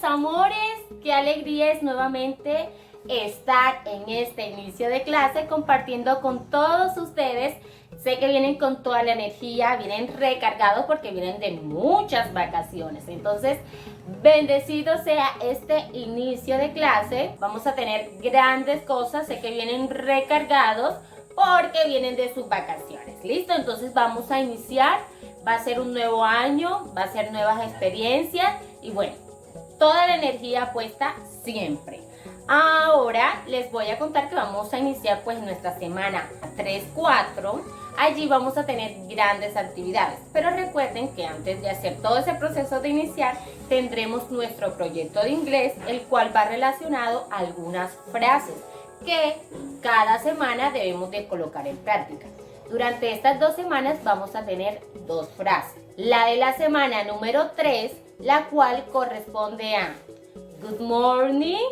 amores, qué alegría es nuevamente estar en este inicio de clase compartiendo con todos ustedes. Sé que vienen con toda la energía, vienen recargados porque vienen de muchas vacaciones. Entonces, bendecido sea este inicio de clase. Vamos a tener grandes cosas, sé que vienen recargados porque vienen de sus vacaciones. ¿Listo? Entonces vamos a iniciar. Va a ser un nuevo año, va a ser nuevas experiencias y bueno, toda la energía puesta siempre. Ahora les voy a contar que vamos a iniciar pues nuestra semana 3-4. Allí vamos a tener grandes actividades, pero recuerden que antes de hacer todo ese proceso de iniciar, tendremos nuestro proyecto de inglés, el cual va relacionado a algunas frases que cada semana debemos de colocar en práctica. Durante estas 2 semanas vamos a tener 2 frases. La de la semana número 3, la cual corresponde a Good morning,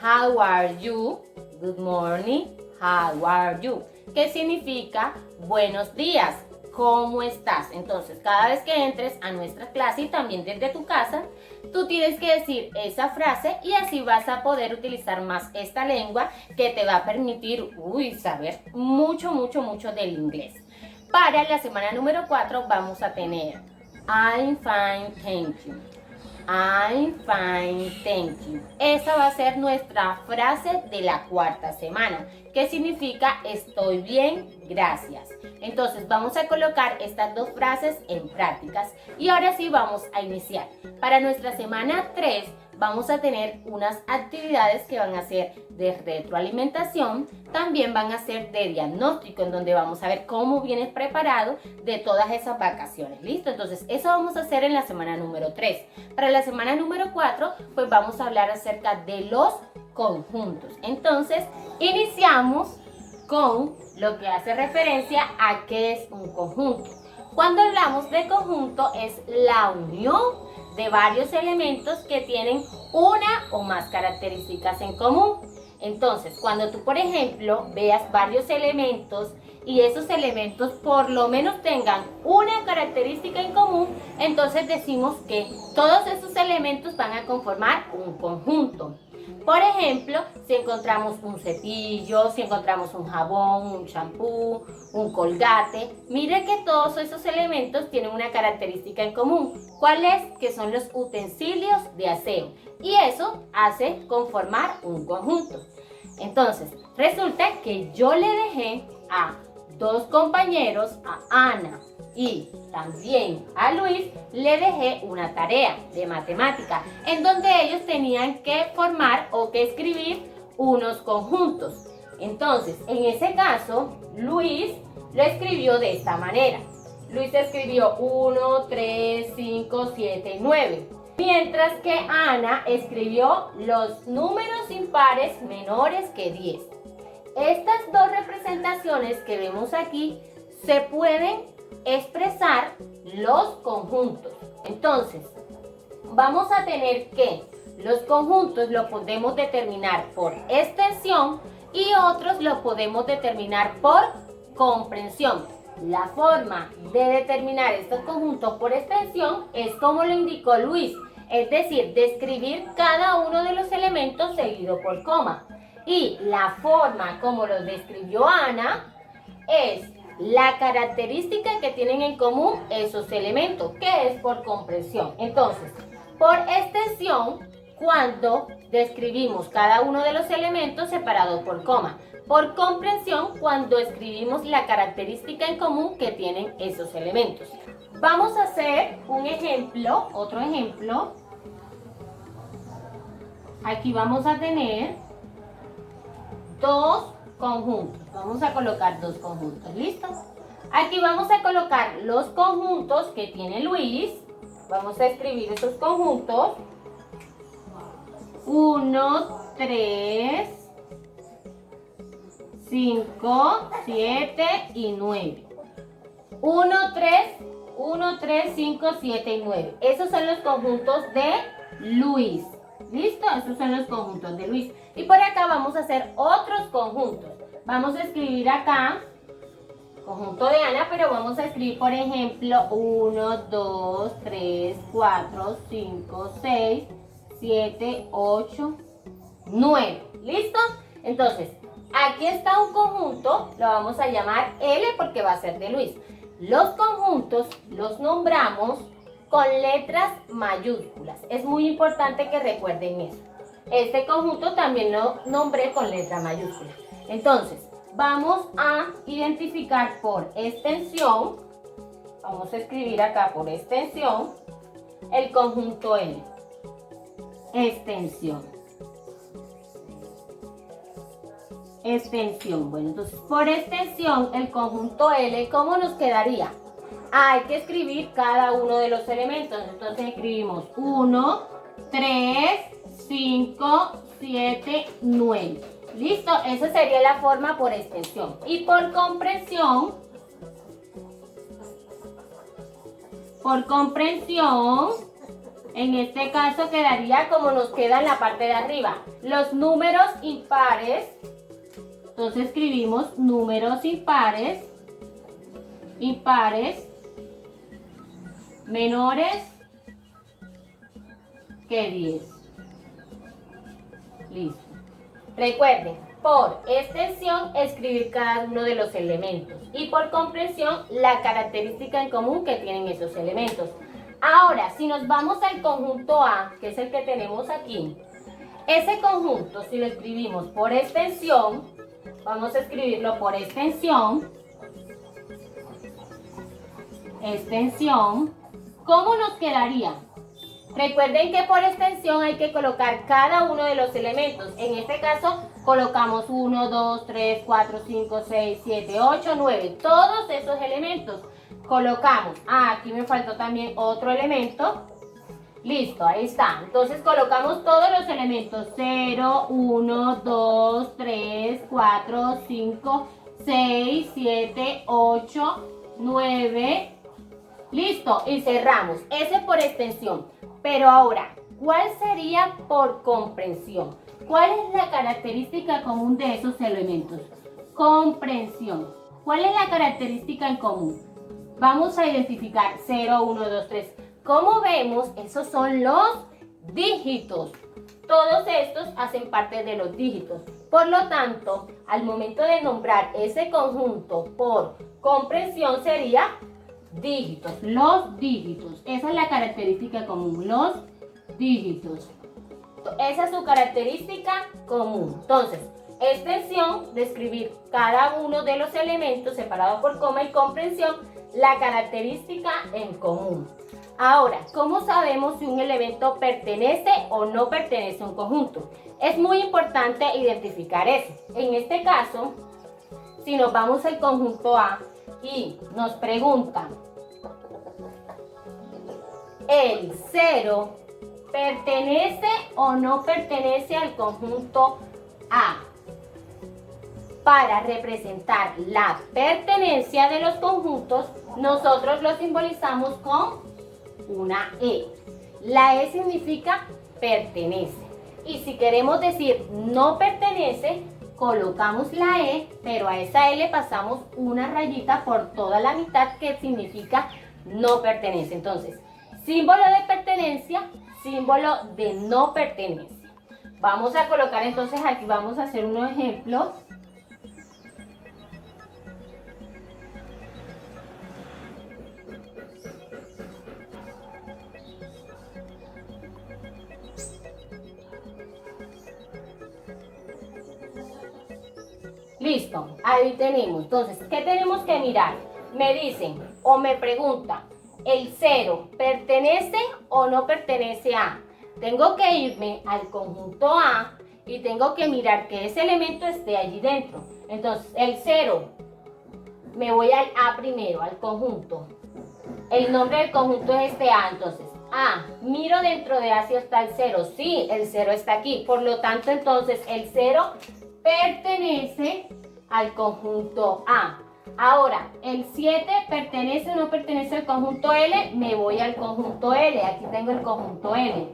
how are you? Good morning, how are you? Que significa buenos días, ¿cómo estás? Entonces, cada vez que entres a nuestra clase y también desde tu casa, tú tienes que decir esa frase y así vas a poder utilizar más esta lengua que te va a permitir, saber mucho del inglés. Para la semana número 4 vamos a tener I'm fine, thank you. I'm fine, thank you. Esa va a ser nuestra frase de la 4ª semana, que significa estoy bien, gracias. Entonces vamos a colocar estas 2 frases en prácticas y ahora sí vamos a iniciar. Para nuestra semana 3 vamos a tener unas actividades que van a ser de retroalimentación, también van a ser de diagnóstico, en donde vamos a ver cómo vienes preparado de todas esas vacaciones. ¿Listo? Entonces eso vamos a hacer en la semana número 3. Para la semana número 4 pues vamos a hablar acerca de los conjuntos. Entonces iniciamos con lo que hace referencia a qué es un conjunto. Cuando hablamos de conjunto es la unión de varios elementos que tienen una o más características en común. Entonces, cuando tú, por ejemplo, veas varios elementos y esos elementos por lo menos tengan una característica en común, entonces decimos que todos esos elementos van a conformar un conjunto. Por ejemplo, si encontramos un cepillo, si encontramos un jabón, un champú, un colgate, mire que todos esos elementos tienen una característica en común. ¿Cuál es? Que son los utensilios de aseo. Y eso hace conformar un conjunto. Entonces, resulta que yo le dejé a 2 compañeros, a Ana y también a Luis, le dejé una tarea de matemática en donde ellos tenían que formar o que escribir unos conjuntos. Entonces, en ese caso, Luis lo escribió de esta manera. Luis escribió 1, 3, 5, 7 y 9. Mientras que Ana escribió los números impares menores que 10. Estas 2 representaciones que vemos aquí se pueden expresar los conjuntos. Entonces, vamos a tener que los conjuntos los podemos determinar por extensión y otros los podemos determinar por comprensión. La forma de determinar estos conjuntos por extensión es como lo indicó Luis, es decir, describir cada uno de los elementos seguido por coma. Y la forma como lo describió Ana es la característica que tienen en común esos elementos, que es por comprensión. Entonces, por extensión, cuando describimos cada uno de los elementos separados por coma. Por comprensión, cuando escribimos la característica en común que tienen esos elementos. Vamos a hacer un ejemplo, otro ejemplo. Aquí vamos a tener 2 conjuntos. Vamos a colocar 2 conjuntos, ¿listo? Aquí vamos a colocar los conjuntos que tiene Luis. Vamos a escribir esos conjuntos. 1, 3, 5, 7 y 9. 1, 3, 5, 7 y 9. Esos son los conjuntos de Luis. ¿Listo? Esos son los conjuntos de Luis. Y por acá vamos a hacer otros conjuntos. Vamos a escribir acá conjunto de Ana, pero vamos a escribir, por ejemplo, 1, 2, 3, 4, 5, 6, 7, 8, 9. ¿Listo? Entonces, aquí está un conjunto, lo vamos a llamar L porque va a ser de Luis. Los conjuntos los nombramos con letras mayúsculas. Es muy importante que recuerden eso. Este conjunto también lo nombré con letra mayúscula. Entonces, vamos a identificar por extensión, vamos a escribir acá por extensión, el conjunto L. Extensión. Extensión. Bueno, entonces por extensión, el conjunto L, ¿cómo nos quedaría? Hay que escribir cada uno de los elementos. Entonces escribimos 1, 3, 5, 7, 9. ¿Listo? Esa sería la forma por extensión. Y por comprensión, en este caso quedaría como nos queda en la parte de arriba. Los números impares. Entonces escribimos números impares menores que 10. Listo. Recuerden, por extensión escribir cada uno de los elementos y por comprensión la característica en común que tienen esos elementos. Ahora, si nos vamos al conjunto A, que es el que tenemos aquí, ese conjunto, si lo escribimos por extensión, vamos a escribirlo por extensión, ¿cómo nos quedaría? Recuerden que por extensión hay que colocar cada uno de los elementos. En este caso, colocamos 1, 2, 3, 4, 5, 6, 7, 8, 9. Todos esos elementos colocamos. Aquí me faltó también otro elemento. Listo, ahí está. Entonces colocamos todos los elementos. 0, 1, 2, 3, 4, 5, 6, 7, 8, 9. Listo, y cerramos. Ese por extensión. Pero ahora, ¿cuál sería por comprensión? ¿Cuál es la característica común de esos elementos? Comprensión. ¿Cuál es la característica en común? Vamos a identificar 0, 1, 2, 3. Como vemos, esos son los dígitos. Todos estos hacen parte de los dígitos. Por lo tanto, al momento de nombrar ese conjunto por comprensión sería dígitos, los dígitos. Esa es la característica común, los dígitos. Esa es su característica común. Entonces, extensión, describir cada uno de los elementos separados por coma y comprensión, la característica en común. Ahora, ¿cómo sabemos si un elemento pertenece o no pertenece a un conjunto? Es muy importante identificar eso. En este caso, si nos vamos al conjunto A, y nos preguntan, ¿el 0 pertenece o no pertenece al conjunto A? Para representar la pertenencia de los conjuntos, nosotros lo simbolizamos con una E. La E significa pertenece. Y si queremos decir no pertenece, colocamos la E, pero a esa E le pasamos una rayita por toda la mitad que significa no pertenece. Entonces, símbolo de pertenencia, símbolo de no pertenencia. Vamos a colocar entonces aquí, vamos a hacer unos ejemplos. Listo, ahí tenemos. Entonces, ¿qué tenemos que mirar? Me dicen o me preguntan, ¿el 0 pertenece o no pertenece a? Tengo que irme al conjunto A y tengo que mirar que ese elemento esté allí dentro. Entonces, el 0, me voy al A primero, al conjunto. El nombre del conjunto es este A, entonces, A, miro dentro de A si está el 0. Sí, el 0 está aquí. Por lo tanto, entonces, el 0 pertenece al conjunto A. Ahora, ¿el 7 pertenece o no pertenece al conjunto L? Me voy al conjunto L. Aquí tengo el conjunto L.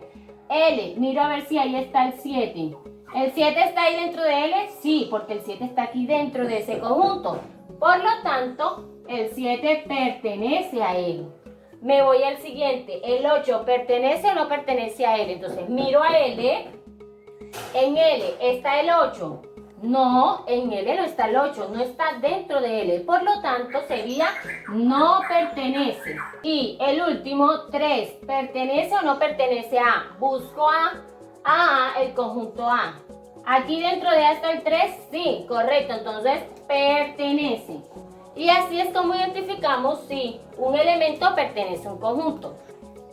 L, miro a ver si ahí está el 7. ¿El 7 está ahí dentro de L? Sí, porque el 7 está aquí dentro de ese conjunto. Por lo tanto, el 7 pertenece a L. me voy al siguiente. ¿El 8 pertenece o no pertenece a L? Entonces miro a L. En L está el 8. No, en L no está el 8, no está dentro de L. Por lo tanto, sería no pertenece. Y el último, 3, ¿pertenece o no pertenece a? Busco a el conjunto A. Aquí dentro de A está el 3, sí, correcto. Entonces, pertenece. Y así es como identificamos si un elemento pertenece a un conjunto.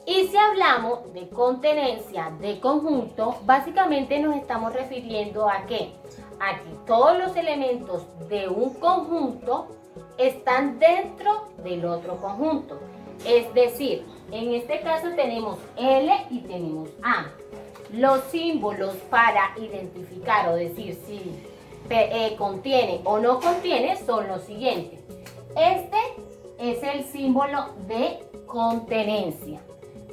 Y si hablamos de contenencia de conjunto, básicamente nos estamos refiriendo a ¿qué? A que todos los elementos de un conjunto están dentro del otro conjunto. Es decir, en este caso tenemos L y tenemos A. Los símbolos para identificar o decir si contiene o no contiene son los siguientes. Este es el símbolo de contenencia.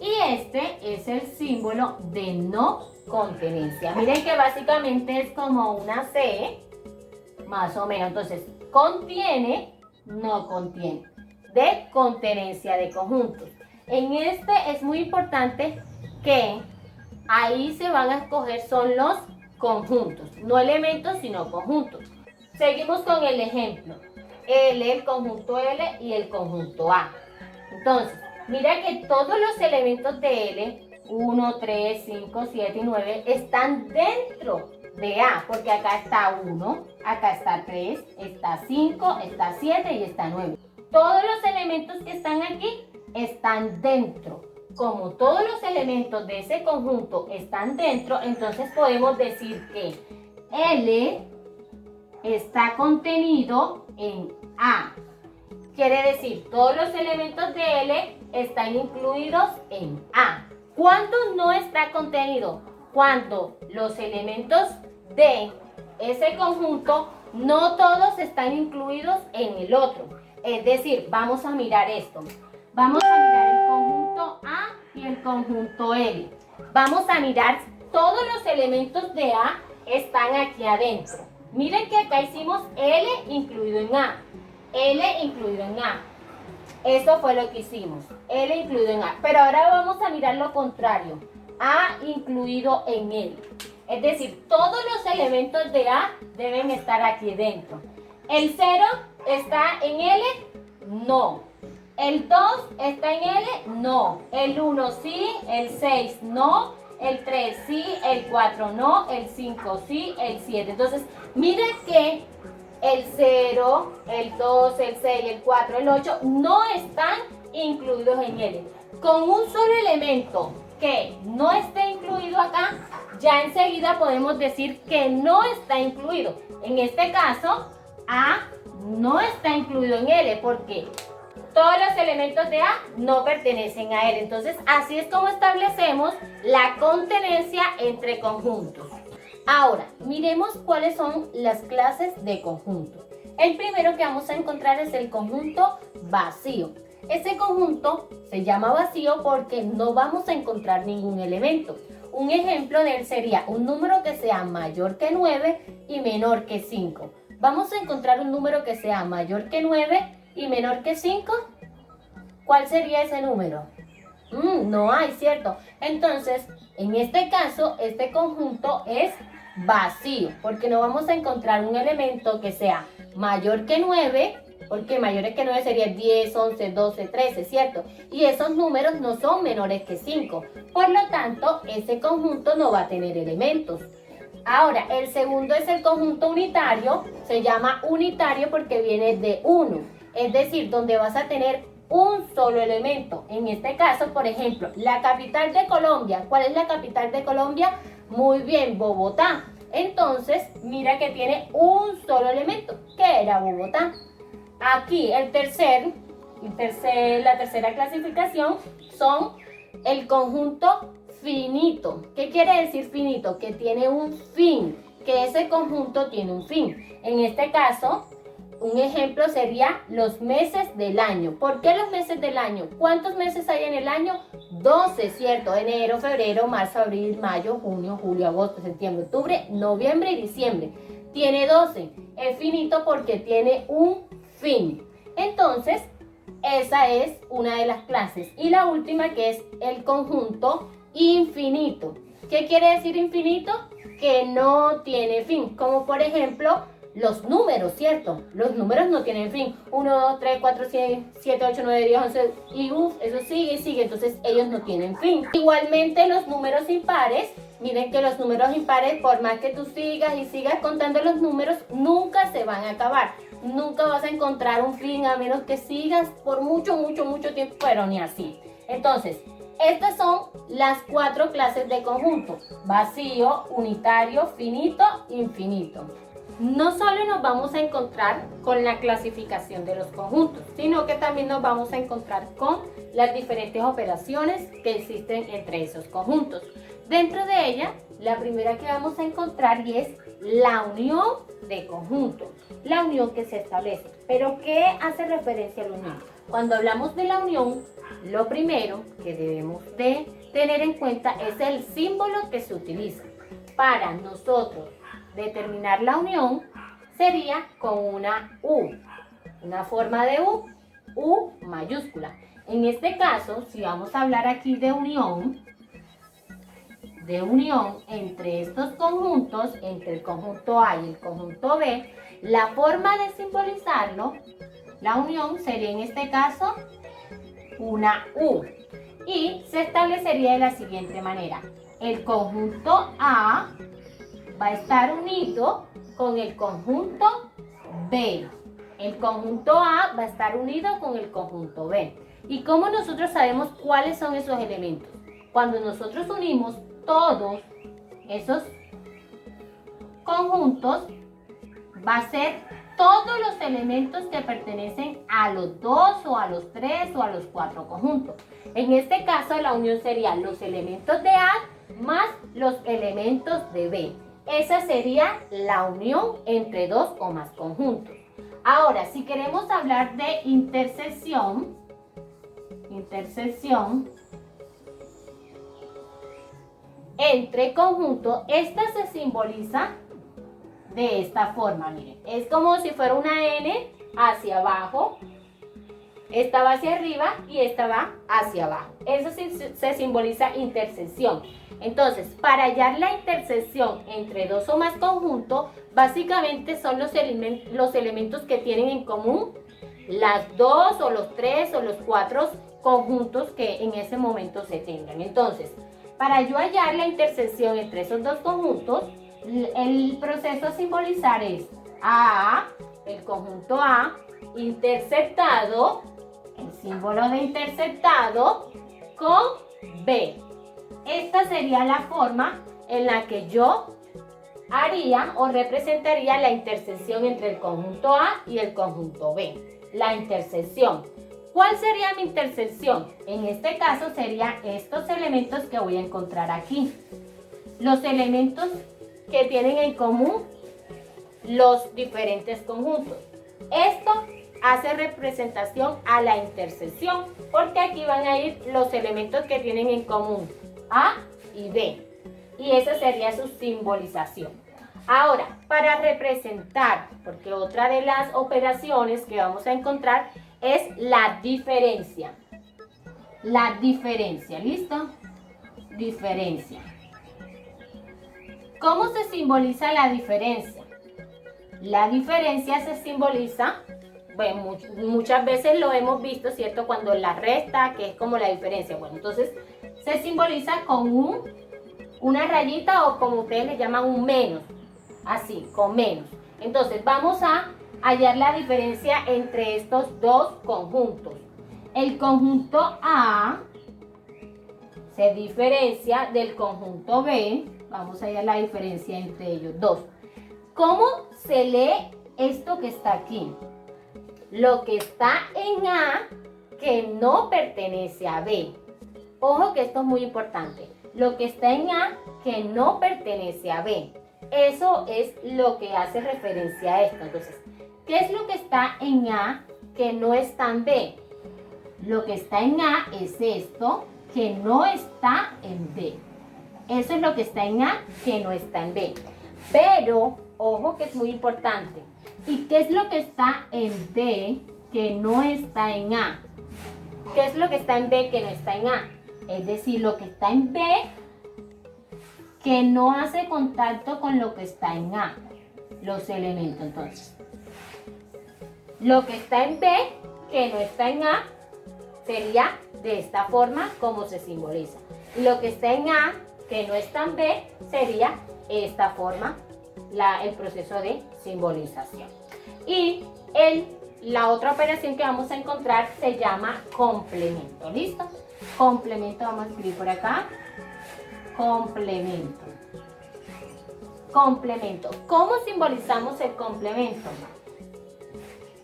Y este es el símbolo de no contenencia. Miren que básicamente es como una C, más o menos. Entonces, contiene, no contiene. De contenencia de conjuntos. En este es muy importante que ahí se van a escoger son los conjuntos. No elementos, sino conjuntos. Seguimos con el ejemplo. L, el conjunto L y el conjunto A. Entonces, mira que todos los elementos de L, 1, 3, 5, 7 y 9, están dentro de A, porque acá está 1, acá está 3, está 5, está 7 y está 9. Todos los elementos que están aquí están dentro. Como todos los elementos de ese conjunto están dentro, entonces podemos decir que L está contenido en A. Quiere decir, todos los elementos de L están incluidos en A. ¿Cuándo no está contenido? Cuando los elementos de ese conjunto no todos están incluidos en el otro. Es decir, vamos a mirar esto. Vamos a mirar el conjunto A y el conjunto L. Vamos a mirar todos los elementos de A están aquí adentro. Miren que acá hicimos L incluido en A. L incluido en A. Eso fue lo que hicimos. L incluido en A. Pero ahora vamos a mirar lo contrario. A incluido en L. Es decir, todos los elementos de A deben estar aquí dentro. ¿El 0 está en L? No. ¿El 2 está en L? No. ¿El 1 sí? ¿El 6 no? El 3 sí, el 4 no, el 5 sí, el 7. Entonces, miren que el 0, el 2, el 6, el 4, el 8 no están incluidos en L. Con un solo elemento que no esté incluido acá, ya enseguida podemos decir que no está incluido. En este caso, A no está incluido en L porque todos los elementos de A no pertenecen a L. Entonces, así es como establecemos la contenencia entre conjuntos. Ahora, miremos cuáles son las clases de conjuntos. El primero que vamos a encontrar es el conjunto vacío. Ese conjunto se llama vacío porque no vamos a encontrar ningún elemento. Un ejemplo de él sería un número que sea mayor que 9 y menor que 5. Vamos a encontrar un número que sea mayor que 9 y menor que 5. ¿Cuál sería ese número? No hay, ¿cierto? Entonces, en este caso, este conjunto es vacío, porque no vamos a encontrar un elemento que sea mayor que 9, porque mayores que 9 sería 10, 11, 12, 13, ¿cierto? Y esos números no son menores que 5. Por lo tanto, ese conjunto no va a tener elementos. Ahora, el segundo es el conjunto unitario. Se llama unitario porque viene de 1. Es decir, donde vas a tener un solo elemento. En este caso, por ejemplo, la capital de Colombia. ¿Cuál es la capital de Colombia? Muy bien, Bogotá. Entonces, mira que tiene un solo elemento, que era Bogotá. Aquí la tercera clasificación son el conjunto finito. ¿Qué quiere decir finito? Que tiene un fin, que ese conjunto tiene un fin. En este caso, un ejemplo sería los meses del año. ¿Por qué los meses del año? ¿Cuántos meses hay en el año? 12, ¿cierto? Enero, febrero, marzo, abril, mayo, junio, julio, agosto, septiembre, octubre, noviembre y diciembre. Tiene 12. Es finito porque tiene un fin. Entonces, esa es una de las clases. Y la última, que es el conjunto infinito. ¿Qué quiere decir infinito? Que no tiene fin. Como por ejemplo, los números, ¿cierto? Los números no tienen fin. 1, 2, 3, 4, 7, 8, 9, 10, 11 y eso sigue y sigue. Entonces ellos no tienen fin. Igualmente los números impares. Miren que los números impares, por más que tú sigas y sigas contando los números, nunca se van a acabar. Nunca vas a encontrar un fin a menos que sigas por mucho tiempo, pero ni así. Entonces, estas son las 4 clases de conjunto: vacío, unitario, finito, infinito. No solo nos vamos a encontrar con la clasificación de los conjuntos, sino que también nos vamos a encontrar con las diferentes operaciones que existen entre esos conjuntos. Dentro de ella, la primera que vamos a encontrar y es la unión de conjuntos, la unión que se establece. ¿Pero qué hace referencia a la unión? Cuando hablamos de la unión, lo primero que debemos de tener en cuenta es el símbolo que se utiliza. Para nosotros determinar la unión sería con una U, una forma de U mayúscula. En este caso, si vamos a hablar aquí de unión entre estos conjuntos, entre el conjunto A y el conjunto B, la forma de simbolizarlo, la unión, sería en este caso una U. Y se establecería de la siguiente manera: el conjunto A va a estar unido con el conjunto B. El conjunto A va a estar unido con el conjunto B. ¿Y cómo nosotros sabemos cuáles son esos elementos? Cuando nosotros unimos todos esos conjuntos, va a ser todos los elementos que pertenecen a los 2 o a los 3 o a los 4 conjuntos. En este caso, la unión sería los elementos de A más los elementos de B. Esa sería la unión entre 2 o más conjuntos. Ahora, si queremos hablar de intersección entre conjuntos, esta se simboliza de esta forma, miren. Es como si fuera una N hacia abajo, esta va hacia arriba y esta va hacia abajo. Eso se simboliza intersección. Entonces, para hallar la intersección entre 2 o más conjuntos, básicamente son los elementos que tienen en común las 2 o los 3 o los 4 conjuntos que en ese momento se tengan. Entonces, para yo hallar la intersección entre esos dos conjuntos, el proceso a simbolizar es A, el conjunto A, interceptado, el símbolo de interceptado, con B. Esta sería la forma en la que yo haría o representaría la intersección entre el conjunto A y el conjunto B. La intersección. ¿Cuál sería mi intersección? En este caso serían estos elementos que voy a encontrar aquí. Los elementos que tienen en común los diferentes conjuntos. Esto hace representación a la intersección, porque aquí van a ir los elementos que tienen en común A y B. Y esa sería su simbolización. Ahora, para representar, porque otra de las operaciones que vamos a encontrar es la diferencia. La diferencia, ¿listo? Diferencia. ¿Cómo se simboliza la diferencia? La diferencia se simboliza, bueno, muchas veces lo hemos visto, ¿cierto? Cuando la resta, que es como la diferencia. Bueno, entonces se simboliza con una rayita o como ustedes le llaman un menos. Así, con menos. Entonces vamos a hallar la diferencia entre estos dos conjuntos. El conjunto A se diferencia del conjunto B. Vamos a hallar la diferencia entre ellos dos. ¿Cómo se lee esto que está aquí? Lo que está en A que no pertenece a B. Ojo que esto es muy importante. Lo que está en A que no pertenece a B. Eso es lo que hace referencia a esto. Entonces, ¿qué es lo que está en A que no está en B? Lo que está en A es esto que no está en B. Eso es lo que está en A que no está en B. Pero, ojo que es muy importante. ¿Y qué es lo que está en B que no está en A. ¿Qué es lo que está en B que no está en A? Es decir, lo que está en B que no hace contacto con lo que está en A. Los elementos, entonces. Lo que está en B que no está en A sería de esta forma como se simboliza. Y lo que está en A que no está en B sería esta forma, el proceso de simbolización. Y la otra operación que vamos a encontrar se llama complemento. ¿Listo? Complemento, vamos a escribir por acá. Complemento. Complemento. ¿Cómo simbolizamos el complemento?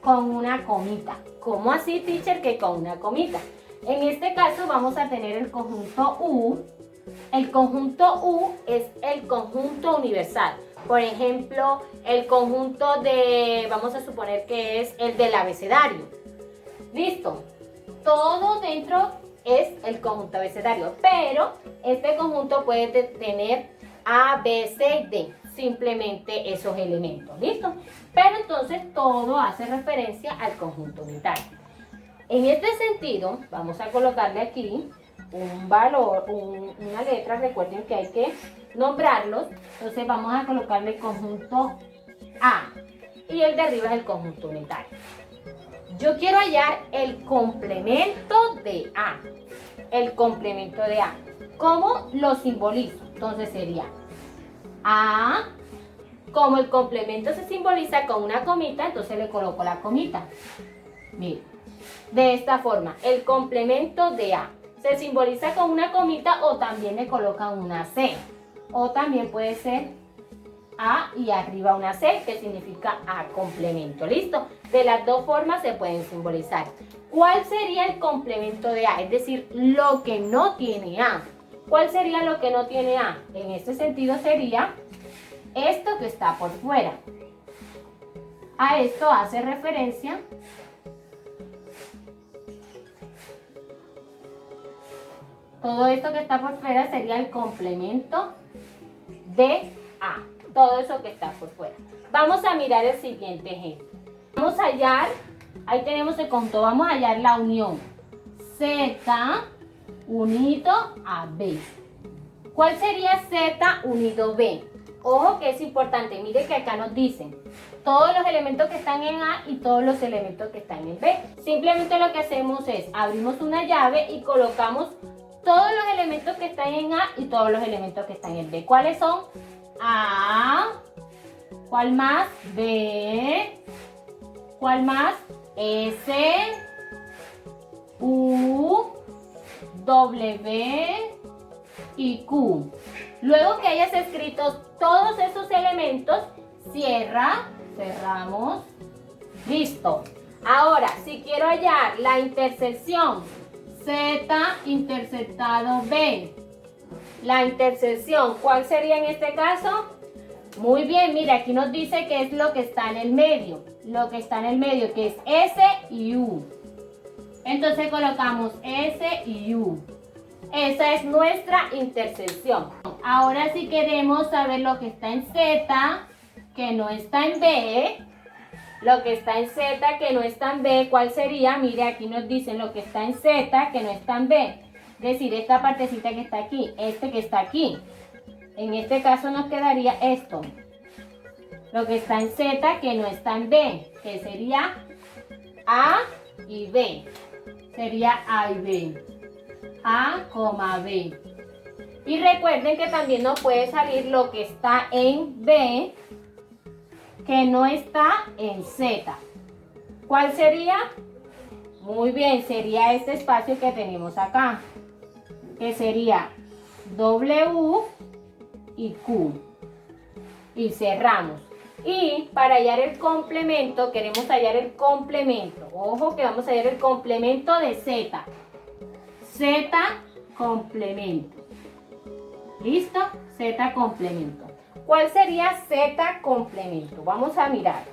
Con una comita. ¿Cómo así, teacher, que con una comita? En este caso vamos a tener el conjunto U. El conjunto U es el conjunto universal. Por ejemplo, el conjunto vamos a suponer que es el del abecedario. ¿Listo? Todo dentro es el conjunto abecedario, pero este conjunto puede tener A, B, C y D, simplemente esos elementos. ¿Listo? Pero entonces todo hace referencia al conjunto unitario. En este sentido, vamos a colocarle aquí un valor, una letra. Recuerden que hay que nombrarlos. Entonces vamos a colocarle el conjunto A y el de arriba es el conjunto unitario. Yo quiero hallar el complemento de A. El complemento de A. ¿Cómo lo simbolizo? Entonces sería A. Como el complemento se simboliza con una comita, entonces le coloco la comita. Miren, de esta forma, el complemento de A se simboliza con una comita o también le colocan una C. O también puede ser A y arriba una C, que significa A complemento. ¿Listo? De las dos formas se pueden simbolizar. ¿Cuál sería el complemento de A? Es decir, lo que no tiene A. ¿Cuál sería lo que no tiene A? En este sentido sería esto que está por fuera. A esto hace referencia todo esto que está por fuera sería el complemento de A. Todo eso que está por fuera. Vamos a mirar el siguiente ejemplo. Vamos a hallar, ahí tenemos el conjunto, vamos a hallar la unión Z unido a B. ¿Cuál sería Z unido B? Ojo que es importante, mire que acá nos dicen todos los elementos que están en A y todos los elementos que están en B. Simplemente lo que hacemos es abrimos una llave y colocamos todos los elementos que están en A y todos los elementos que están en B. ¿Cuáles son? A. ¿Cuál más? B. ¿Cuál más? S. U. W. Y Q. Luego que hayas escrito todos esos elementos, cierra, cerramos, listo. Ahora, si quiero hallar la intersección Z interceptado B, la intersección, ¿cuál sería en este caso? Muy bien, mira, aquí nos dice que es lo que está en el medio, que es S y U. Entonces colocamos S y U. Esa es nuestra intersección. Ahora si queremos saber lo que está en Z, que no está en B, lo que está en Z, que no está en B, ¿cuál sería? Mire, aquí nos dicen lo que está en Z, que no está en B. Es decir, esta partecita que está aquí, este que está aquí. En este caso nos quedaría esto. Lo que está en Z, que no está en B, que sería A y B. Sería A y B. A, B. Y recuerden que también nos puede salir lo que está en B, que no está en Z. ¿Cuál sería? Muy bien, sería este espacio que tenemos acá, que sería W y Q. Y cerramos. Y para hallar el complemento, queremos hallar el complemento. Ojo que vamos a hallar el complemento de Z. Z complemento. ¿Listo? Z complemento. ¿Cuál sería Z complemento? Vamos a mirar.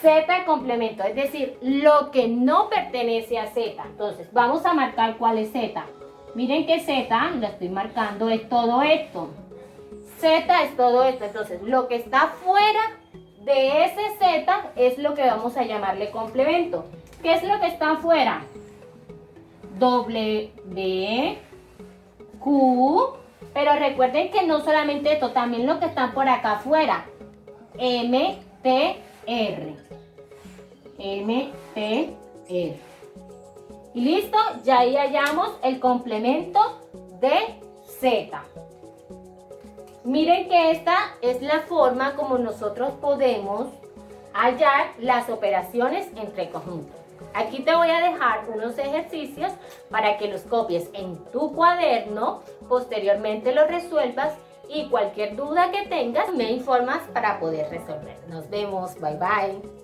Z complemento, es decir, lo que no pertenece a Z. Entonces, vamos a marcar cuál es Z. Miren que Z, lo estoy marcando, es todo esto. Z es todo esto. Entonces, lo que está fuera de ese Z es lo que vamos a llamarle complemento. ¿Qué es lo que está afuera? W, Q, pero recuerden que no solamente esto, también lo que están por acá afuera. M, T, R. M, T, R. Y listo, ya ahí hallamos el complemento de Z. Miren que esta es la forma como nosotros podemos hallar las operaciones entre conjuntos. Aquí te voy a dejar unos ejercicios para que los copies en tu cuaderno, posteriormente los resuelvas y cualquier duda que tengas me informas para poder resolver. Nos vemos, bye bye.